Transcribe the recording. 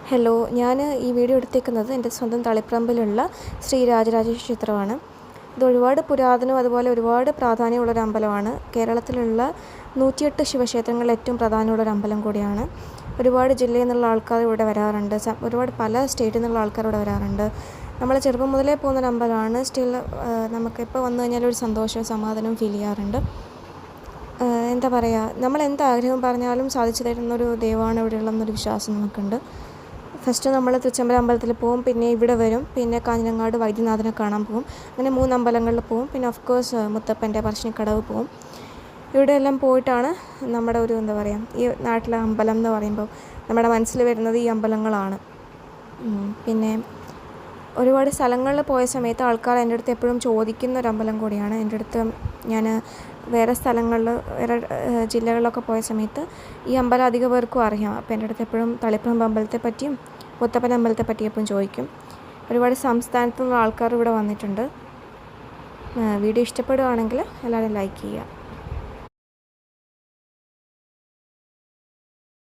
Hello, ഞാൻ ഈ video എടുത്തേക്കുന്നത് എൻ്റെ സ്വന്തം തളിപ്പറമ്പിലുള്ള ശ്രീ രാജരാജേശ്വരി ക്ഷേത്രമാണ്. ഇത് ഒരുപാട് പുരാതനവും അതുപോലെ ഒരുപാട് പ്രാധാന്യമുള്ളൊരു അമ്പലമാണ്. കേരളത്തിലുള്ള 108 ശിവക്ഷേത്രങ്ങളിൽ ഏറ്റവും പ്രാധാന്യമുള്ളൊരു അമ്പലം കൂടിയാണ്. ഒരുപാട് ജില്ലയിൽ നിന്നുള്ള ആൾക്കാർ ഇവിടെ വരാറുണ്ട്. ഒരുപാട് പല സ്റ്റേറ്റിൽ നിന്നുള്ള ആൾക്കാർ ഇവിടെ വരാറുണ്ട്. നമ്മൾ ചെറുപ്പം മുതലേ പോകുന്നൊരു അമ്പലമാണ്. സ്റ്റിൽ നമുക്കിപ്പോൾ വന്നു കഴിഞ്ഞാൽ ഒരു സന്തോഷവും സമാധാനവും ഫീൽ ചെയ്യാറുണ്ട്. എന്താ പറയുക, നമ്മൾ എന്താഗ്രഹം പറഞ്ഞാലും സാധിച്ചു തരുന്നൊരു ദൈവമാണ് ഇവിടെയുള്ളതെന്നൊരു വിശ്വാസം നമുക്കുണ്ട്. ഫസ്റ്റ് നമ്മൾ തൃച്ചംബരം അമ്പലത്തിൽ പോകും, പിന്നെ ഇവിടെ വരും, പിന്നെ കാഞ്ഞങ്ങാട് വൈദ്യനാഥനെ കാണാൻ പോകും. അങ്ങനെ 3 അമ്പലങ്ങളിൽ പോകും. പിന്നെ ഓഫ് കോഴ്സ് മുത്തപ്പൻ്റെ പറശ്ശിനിക്കടവ് പോകും. ഇവിടെയെല്ലാം പോയിട്ടാണ് നമ്മുടെ ഒരു എന്താ പറയുക, ഈ നാട്ടിലെ അമ്പലം എന്ന് പറയുമ്പോൾ നമ്മുടെ മനസ്സിൽ വരുന്നത് ഈ അമ്പലങ്ങളാണ്. പിന്നെ ഒരുപാട് സ്ഥലങ്ങളിൽ പോയ സമയത്ത് ആൾക്കാർ എൻ്റെ അടുത്ത് എപ്പോഴും ചോദിക്കുന്ന ഒരു അമ്പലം കൂടിയാണ്. എൻ്റെ അടുത്ത് ഞാൻ വേറെ സ്ഥലങ്ങളിൽ വേറെ ജില്ലകളിലൊക്കെ പോയ സമയത്ത് ഈ അമ്പലം അധിക പേർക്കും അറിയാം. അപ്പോൾ എൻ്റെ അടുത്ത് എപ്പോഴും തളിപ്പറമ്പ് അമ്പലത്തെ പറ്റിയും മുത്തപ്പൻ അമ്പലത്തെ പറ്റിയും എപ്പോഴും ചോദിക്കും. ഒരുപാട് സംസ്ഥാനത്തു നിന്നുള്ള ആൾക്കാർ ഇവിടെ വന്നിട്ടുണ്ട്. വീഡിയോ ഇഷ്ടപ്പെടുകയാണെങ്കിൽ എല്ലാവരും ലൈക്ക് ചെയ്യുക.